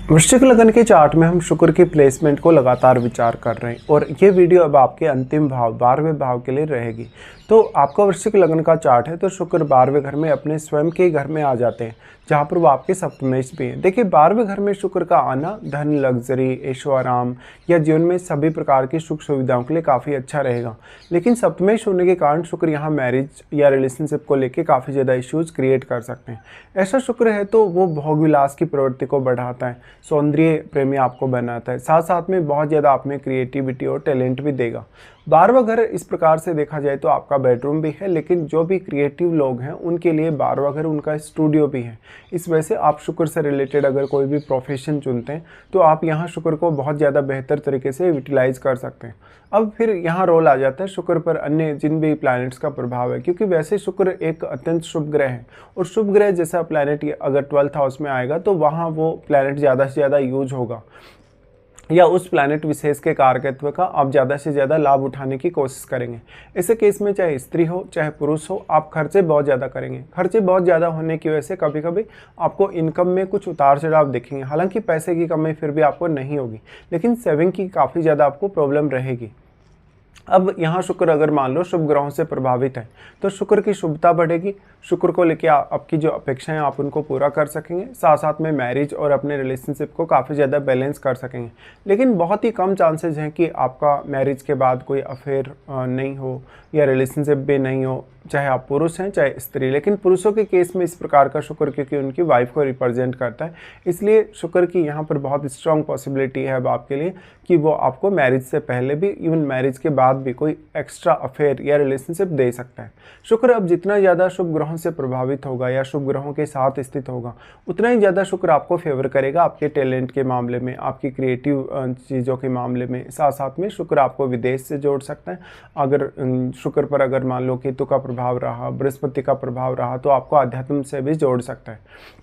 वृश्चिक लगन के चार्ट में हम शुक्र की प्लेसमेंट को लगातार विचार कर रहे हैं और ये वीडियो अब आपके अंतिम भाव 12वें भाव के लिए रहेगी। तो आपका वृश्चिक लगन का चार्ट है तो शुक्र 12वें घर में अपने स्वयं के घर में आ जाते हैं जहाँ पर वो आपके सप्तमेश भी हैं। देखिए 12वें घर में शुक्र का आना धन, लग्जरी, ऐशो आराम या जीवन में सभी प्रकार की सुख सुविधाओं के लिए काफ़ी अच्छा रहेगा। लेकिन सप्तमेश होने के कारण शुक्र यहाँ मैरिज या रिलेशनशिप को लेकर काफ़ी ज़्यादा इश्यूज क्रिएट कर सकते हैं। ऐसा शुक्र है तो वो भोग विलास की प्रवृत्ति को बढ़ाता है, सौंदर्य प्रेमी आपको बनाता है, साथ साथ में बहुत ज़्यादा आप में क्रिएटिविटी और टैलेंट भी देगा। 12वां घर इस प्रकार से देखा जाए तो आपका बेडरूम भी है, लेकिन जो भी क्रिएटिव लोग हैं उनके लिए 12वां घर उनका स्टूडियो भी है। इस वजह से आप शुक्र से रिलेटेड अगर कोई भी प्रोफेशन चुनते हैं तो आप यहाँ शुक्र को बहुत ज़्यादा बेहतर तरीके से यूटिलाइज कर सकते हैं। अब फिर यहाँ रोल आ जाता है शुक्र पर अन्य जिन भी प्लैनेट्स का प्रभाव है, क्योंकि वैसे शुक्र एक अत्यंत शुभ ग्रह है और शुभ ग्रह जैसा प्लैनेट अगर 12th हाउस में आएगा तो वहाँ वो प्लैनेट ज़्यादा से ज़्यादा यूज होगा या उस प्लैनेट विशेष के कारकत्व का आप ज़्यादा से ज़्यादा लाभ उठाने की कोशिश करेंगे। ऐसे केस में चाहे स्त्री हो चाहे पुरुष हो, आप खर्चे बहुत ज़्यादा करेंगे। खर्चे बहुत ज़्यादा होने की वजह से कभी कभी आपको इनकम में कुछ उतार चढ़ाव दिखेंगे। हालांकि पैसे की कमी फिर भी आपको नहीं होगी, लेकिन सेविंग की काफ़ी ज़्यादा आपको प्रॉब्लम रहेगी। अब यहाँ शुक्र अगर मान लो शुभ ग्रहों से प्रभावित है तो शुक्र की शुभता बढ़ेगी। शुक्र को लेके आपकी जो अपेक्षाएं आप उनको पूरा कर सकेंगे, साथ साथ में मैरिज और अपने रिलेशनशिप को काफ़ी ज़्यादा बैलेंस कर सकेंगे। लेकिन बहुत ही कम चांसेस हैं कि आपका मैरिज के बाद कोई अफेयर नहीं हो या रिलेशनशिप भी नहीं हो, चाहे आप पुरुष हैं चाहे स्त्री। लेकिन पुरुषों के केस में इस प्रकार का शुक्र क्योंकि उनकी वाइफ को रिप्रेजेंट करता है, इसलिए शुक्र की यहाँ पर बहुत स्ट्रॉन्ग पॉसिबिलिटी है अब आपके लिए कि वो आपको मैरिज से पहले भी इवन मैरिज के बाद भी कोई एक्स्ट्रा अफेयर या रिलेशनशिप दे सकता है। शुक्र अब जितना ज़्यादा शुभ ग्रहों से प्रभावित होगा या शुभ ग्रहों के साथ स्थित होगा उतना ही ज़्यादा शुक्र आपको फेवर करेगा आपके टैलेंट के मामले में, आपकी क्रिएटिव चीज़ों के मामले में। साथ साथ में शुक्र आपको विदेश से जोड़ सकता है। अगर शुक्र पर अगर मान लो केतु का प्रभाव रहा, बृहस्पति का प्रभाव रहा तो आपको अध्यात्म से भी जोड़ सकता है।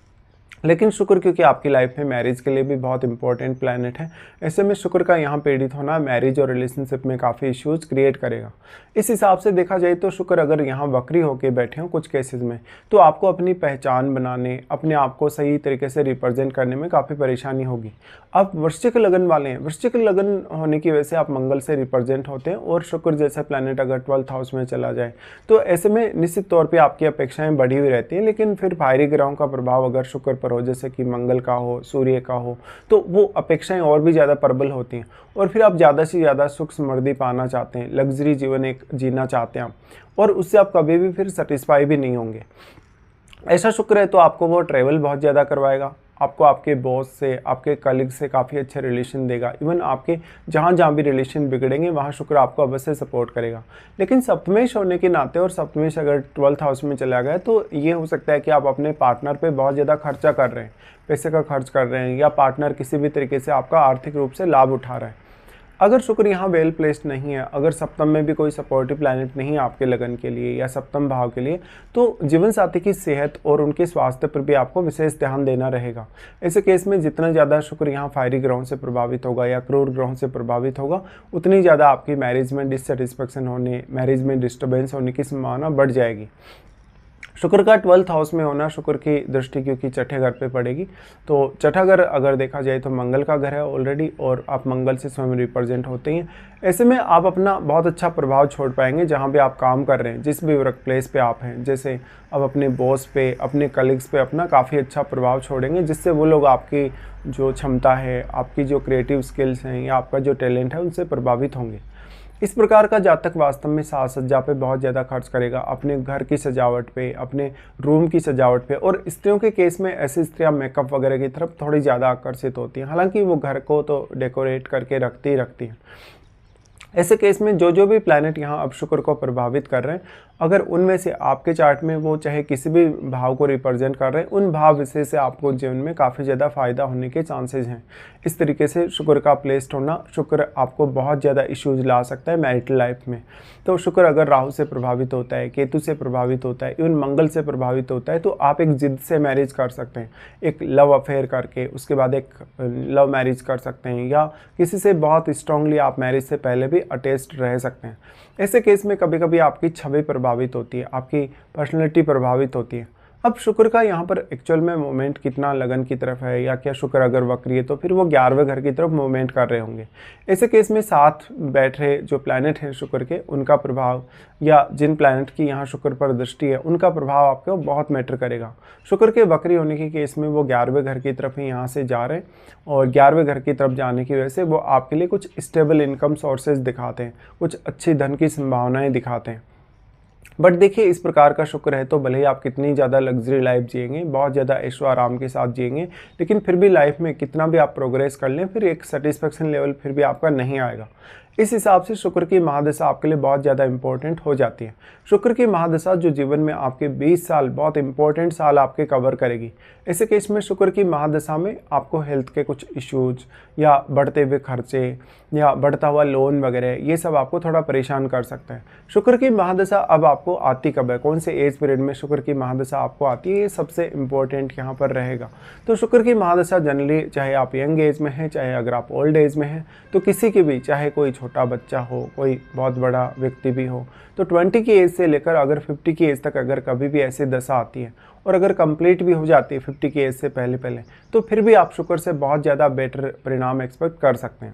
लेकिन शुक्र क्योंकि आपकी लाइफ में मैरिज के लिए भी बहुत इंपॉर्टेंट प्लैनेट है, ऐसे में शुक्र का यहाँ पीड़ित होना मैरिज और रिलेशनशिप में काफ़ी इश्यूज क्रिएट करेगा। इस हिसाब से देखा जाए तो शुक्र अगर यहाँ वक्री होकर बैठे हों कुछ केसेस में तो आपको अपनी पहचान बनाने, अपने आप को सही तरीके से रिप्रेजेंट करने में काफ़ी परेशानी होगी। आप वृश्चिक लगन वाले हैं, वृश्चिक लगन होने की वजह से आप मंगल से रिप्रेजेंट होते हैं और शुक्र जैसा प्लैनेट अगर 12th हाउस में चला जाए तो ऐसे में निश्चित तौर पर आपकी अपेक्षाएँ बढ़ी हुई रहती हैं। लेकिन फिर बाहरी ग्रहों का प्रभाव अगर शुक्र पर हो, जैसे कि मंगल का हो, सूर्य का हो, तो वो अपेक्षाएं और भी ज़्यादा प्रबल होती हैं और फिर आप ज़्यादा से ज़्यादा सुख समृद्धि पाना चाहते हैं, लग्जरी जीवन एक जीना चाहते हैं आप, और उससे आप कभी भी फिर सेटिस्फाई भी नहीं होंगे। ऐसा शुक्र है तो आपको वो ट्रैवल बहुत ज़्यादा करवाएगा, आपको आपके बॉस से, आपके कलीग से काफ़ी अच्छे रिलेशन देगा। इवन आपके जहाँ जहाँ भी रिलेशन बिगड़ेंगे वहाँ शुक्र आपको अवश्य सपोर्ट करेगा। लेकिन सप्तमेश होने के नाते और सप्तमेश अगर 12th हाउस में चला गया तो ये हो सकता है कि आप अपने पार्टनर पे बहुत ज़्यादा खर्चा कर रहे हैं, पैसे का खर्च कर रहे हैं, या पार्टनर किसी भी तरीके से आपका आर्थिक रूप से लाभ उठा रहा है। अगर शुक्र यहाँ वेल प्लेस्ड नहीं है, अगर सप्तम में भी कोई सपोर्टिव प्लैनेट नहीं है आपके लगन के लिए या सप्तम भाव के लिए, तो जीवन साथी की सेहत और उनके स्वास्थ्य पर भी आपको विशेष ध्यान देना रहेगा। ऐसे केस में जितना ज़्यादा शुक्र यहाँ फायरी ग्रहों से प्रभावित होगा या क्रूर ग्रहों से प्रभावित होगा उतनी ज़्यादा आपकी मैरिज में डिससेटिस्फेक्शन होने, मैरिज में डिस्टर्बेंस होने की संभावना बढ़ जाएगी। शुक्र का 12th हाउस में होना शुक्र की दृष्टि क्योंकि छठे घर पे पड़ेगी, तो छठा घर अगर देखा जाए तो मंगल का घर है ऑलरेडी और आप मंगल से स्वयं रिप्रेजेंट होते हैं। ऐसे में आप अपना बहुत अच्छा प्रभाव छोड़ पाएंगे जहाँ भी आप काम कर रहे हैं, जिस भी वर्क प्लेस पे आप हैं। जैसे अब अपने बॉस पे, अपने कलीग्स पे अपना काफ़ी अच्छा प्रभाव छोड़ेंगे, जिससे वो लोग आपकी जो क्षमता है, आपकी जो क्रिएटिव स्किल्स हैं या आपका जो टैलेंट है उनसे प्रभावित होंगे। इस प्रकार का जातक वास्तव में साज सज्जा पे बहुत ज़्यादा खर्च करेगा, अपने घर की सजावट पे, अपने रूम की सजावट पे। और स्त्रियों के केस में ऐसी स्त्रियां मेकअप वगैरह की तरफ थोड़ी ज़्यादा आकर्षित होती हैं, हालांकि वो घर को तो डेकोरेट करके रखती ही रखती हैं। ऐसे केस में जो भी प्लैनेट यहाँ अब शुक्र को प्रभावित कर रहे हैं, अगर उनमें से आपके चार्ट में वो चाहे किसी भी भाव को रिप्रेजेंट कर रहे हैं, उन भाव विशेष से आपको जीवन में काफ़ी ज़्यादा फायदा होने के चांसेस हैं। इस तरीके से शुक्र का प्लेस्ड होना, शुक्र आपको बहुत ज़्यादा इश्यूज ला सकता है मैरिटल लाइफ में। तो शुक्र अगर राहु से प्रभावित होता है, केतु से प्रभावित होता है, इवन मंगल से प्रभावित होता है, तो आप एक जिद से मैरिज कर सकते हैं, एक लव अफेयर करके उसके बाद एक लव मैरिज कर सकते हैं, या किसी से बहुत स्ट्रांगली आप मैरिज से पहले भी अटैच्ड रह सकते हैं। ऐसे केस में कभी कभी आपकी छवि प्रभावित होती है, आपकी पर्सनैलिटी प्रभावित होती है। अब शुक्र का यहाँ पर एक्चुअल में मूवमेंट कितना लगन की तरफ है, या क्या शुक्र अगर वक्री है तो फिर वो 11वें घर की तरफ मूवमेंट कर रहे होंगे। ऐसे केस में साथ बैठ रहे जो प्लैनेट हैं शुक्र के, उनका प्रभाव या जिन प्लैनेट की यहाँ शुक्र पर दृष्टि है उनका प्रभाव आपको बहुत मैटर करेगा। शुक्र के वक्री होने के केस में वो 11वें घर की तरफ ही यहाँ से जा रहे हैं, और 11वें घर की तरफ जाने की वजह से वो आपके लिए कुछ स्टेबल इनकम सोर्सेज दिखाते हैं, कुछ अच्छी धन की संभावनाएं दिखाते हैं। बट देखिए, इस प्रकार का शुक्र है तो भले ही आप कितनी ज़्यादा लग्जरी लाइफ जिएंगे, बहुत ज़्यादा ऐशो आराम के साथ जिएंगे, लेकिन फिर भी लाइफ में कितना भी आप प्रोग्रेस कर लें, फिर एक सेटिस्फेक्शन लेवल फिर भी आपका नहीं आएगा। इस हिसाब से शुक्र की महादशा आपके लिए बहुत ज़्यादा इंपॉर्टेंट हो जाती है। शुक्र की महादशा जो जीवन में आपके 20 साल बहुत इंपॉर्टेंट साल आपके कवर करेगी। ऐसे केस में शुक्र की महादशा में आपको हेल्थ के कुछ इश्यूज या बढ़ते हुए खर्चे या बढ़ता हुआ लोन वगैरह, ये सब आपको थोड़ा परेशान कर सकता है। शुक्र की महादशा अब आपको आती कब है, कौन से एज पीरियड में शुक्र की महादशा आपको आती है, ये सबसे इम्पोर्टेंट यहाँ पर रहेगा। तो शुक्र की महादशा जनरली चाहे आप यंग एज में हैं, चाहे अगर आप ओल्ड एज में हैं, तो किसी की भी, चाहे कोई छोटा बच्चा हो, कोई बहुत बड़ा व्यक्ति भी हो, तो 20 की एज से लेकर अगर 50 की एज तक अगर कभी भी ऐसी दशा आती है और अगर कंप्लीट भी हो जाती है 50 की एज से पहले पहले, तो फिर भी आप शुक्र से बहुत ज़्यादा बेटर परिणाम एक्सपेक्ट कर सकते हैं।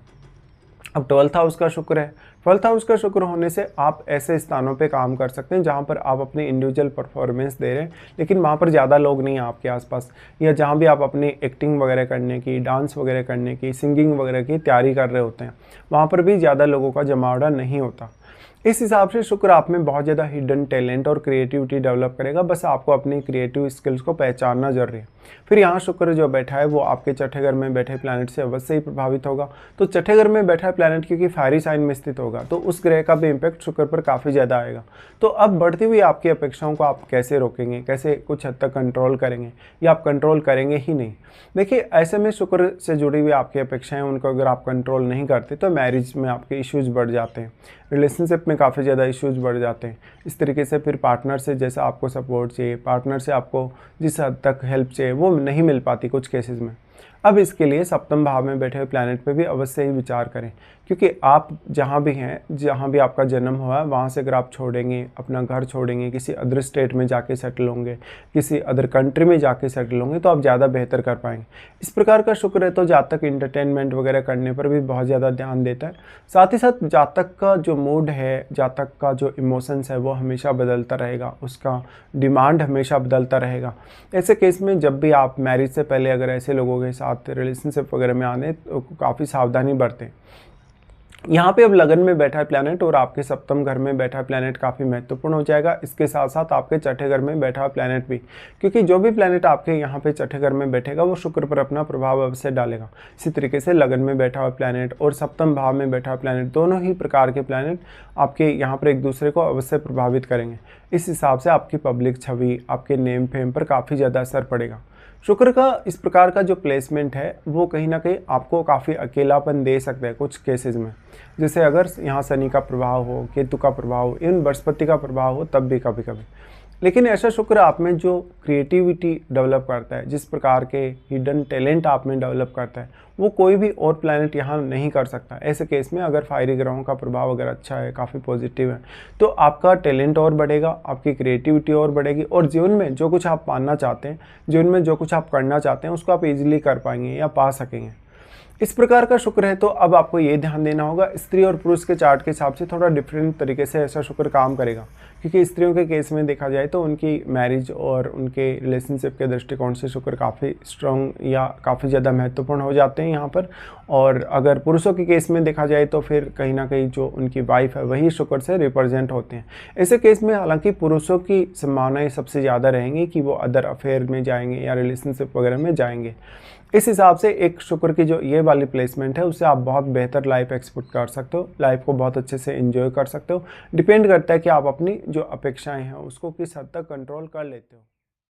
अब 12th हाउस का शुक्र है। 12th हाउस का शुक्र होने से आप ऐसे स्थानों पे काम कर सकते हैं जहाँ पर आप अपनी इंडिविजुअल परफॉर्मेंस दे रहे हैं, लेकिन वहाँ पर ज़्यादा लोग नहीं हैं आपके आसपास, या जहाँ भी आप अपनी एक्टिंग वगैरह करने की, डांस वगैरह करने की, सिंगिंग वगैरह की तैयारी कर रहे होते हैं, वहाँ पर भी ज़्यादा लोगों का जमावड़ा नहीं होता। इस हिसाब से शुक्र आप में बहुत ज़्यादा हिडन टैलेंट और क्रिएटिविटी डेवलप करेगा, बस आपको अपनी क्रिएटिव स्किल्स को पहचानना जरूरी है। फिर यहाँ शुक्र जो बैठा है वो आपके छठे घर में बैठे प्लैनेट से अवश्य ही प्रभावित होगा। तो छठे घर में बैठा प्लैनेट क्योंकि फायरी साइन में स्थित होगा, तो उस ग्रह का भी इम्पैक्ट शुक्र पर काफ़ी ज़्यादा आएगा। तो अब बढ़ती हुई आपकी अपेक्षाओं को आप कैसे रोकेंगे, कैसे कुछ हद तक कंट्रोल करेंगे, या आप कंट्रोल करेंगे ही नहीं। देखिए, ऐसे में शुक्र से जुड़ी हुई आपकी अपेक्षाएं, उनको अगर आप कंट्रोल नहीं करते तो मैरिज में आपके इश्यूज बढ़ जाते हैं, रिलेशनशिप में काफ़ी ज़्यादा इश्यूज बढ़ जाते हैं। इस तरीके से फिर पार्टनर से जैसा आपको सपोर्ट चाहिए, पार्टनर से आपको जिस हद तक हेल्प चाहिए, वो नहीं मिल पाती कुछ केसेस में। अब इसके लिए सप्तम भाव में बैठे हुए प्लैनेट पे भी अवश्य ही विचार करें, क्योंकि आप जहाँ भी हैं, जहाँ भी आपका जन्म हुआ है, वहाँ से अगर आप छोड़ेंगे, अपना घर छोड़ेंगे, किसी अदर स्टेट में जाके सेटल होंगे, किसी अदर कंट्री में जाके सेटल होंगे, तो आप ज़्यादा बेहतर कर पाएंगे। इस प्रकार का शुक्र है तो जातक इंटरटेनमेंट वगैरह करने पर भी बहुत ज़्यादा ध्यान देता है। साथ ही साथ जातक का जो मूड है, जातक का जो इमोशंस है, वो हमेशा बदलता रहेगा, उसका डिमांड हमेशा बदलता रहेगा। ऐसे केस में जब भी आप मैरिज से पहले अगर ऐसे लोगों के साथ रिलेशनशिप वगैरह में आने, तो काफ़ी सावधानी बरतें। यहाँ पे अब लगन में बैठा है प्लैनेट और आपके सप्तम घर में बैठा है प्लैनेट काफ़ी महत्वपूर्ण हो जाएगा। इसके साथ साथ आपके छठे घर में बैठा है प्लैनेट भी, क्योंकि जो भी प्लैनेट आपके यहाँ पे छठे घर में बैठेगा वो शुक्र पर अपना प्रभाव अवश्य डालेगा। इसी तरीके से लगन में बैठा हुआ प्लैनेट और सप्तम भाव में बैठा हुआ प्लैनेट, दोनों ही प्रकार के प्लैनेट आपके यहाँ पर एक दूसरे को अवश्य प्रभावित करेंगे। इस हिसाब से आपकी पब्लिक छवि, आपके नेम फेम पर काफ़ी ज़्यादा असर पड़ेगा। शुक्र का इस प्रकार का जो प्लेसमेंट है वो कहीं ना कहीं आपको काफ़ी अकेलापन दे सकता है कुछ केसेस में। जैसे अगर यहाँ शनि का प्रभाव हो, केतु का प्रभाव हो, इवन बृहस्पति का प्रभाव हो, तब भी कभी कभी। लेकिन ऐसा शुक्र आप में जो क्रिएटिविटी डेवलप करता है, जिस प्रकार के हिडन टैलेंट आप में डेवलप करता है, वो कोई भी और प्लैनेट यहाँ नहीं कर सकता। ऐसे केस में अगर फायरी ग्रहों का प्रभाव अगर अच्छा है, काफ़ी पॉजिटिव है, तो आपका टैलेंट और बढ़ेगा, आपकी क्रिएटिविटी और बढ़ेगी, और जीवन में जो कुछ आप पाना चाहते हैं, जीवन में जो कुछ आप करना चाहते हैं, उसको आप इजीली कर पाएंगे या पा सकेंगे। इस प्रकार का शुक्र है तो अब आपको ये ध्यान देना होगा, स्त्री और पुरुष के चार्ट के हिसाब से थोड़ा डिफरेंट तरीके से ऐसा शुक्र काम करेगा। क्योंकि स्त्रियों के केस में देखा जाए तो उनकी मैरिज और उनके रिलेशनशिप के दृष्टिकोण से शुक्र काफ़ी स्ट्रॉन्ग या काफ़ी ज़्यादा महत्वपूर्ण हो जाते हैं यहाँ पर। और अगर पुरुषों के केस में देखा जाए तो फिर कहीं ना कहीं जो उनकी वाइफ है वही शुक्र से रिप्रेजेंट होते हैं। ऐसे केस में हालांकि पुरुषों की संभावनाएं सबसे ज़्यादा रहेंगी कि वो अदर अफेयर में जाएंगे या रिलेशनशिप वगैरह में जाएंगे। इस हिसाब से एक शुक्र की जो ये वाली प्लेसमेंट है उससे आप बहुत बेहतर लाइफ एक्सपेक्ट कर सकते हो, लाइफ को बहुत अच्छे से एंजॉय कर सकते हो। डिपेंड करता है कि आप अपनी जो अपेक्षाएं हैं उसको किस हद तक कंट्रोल कर लेते हो।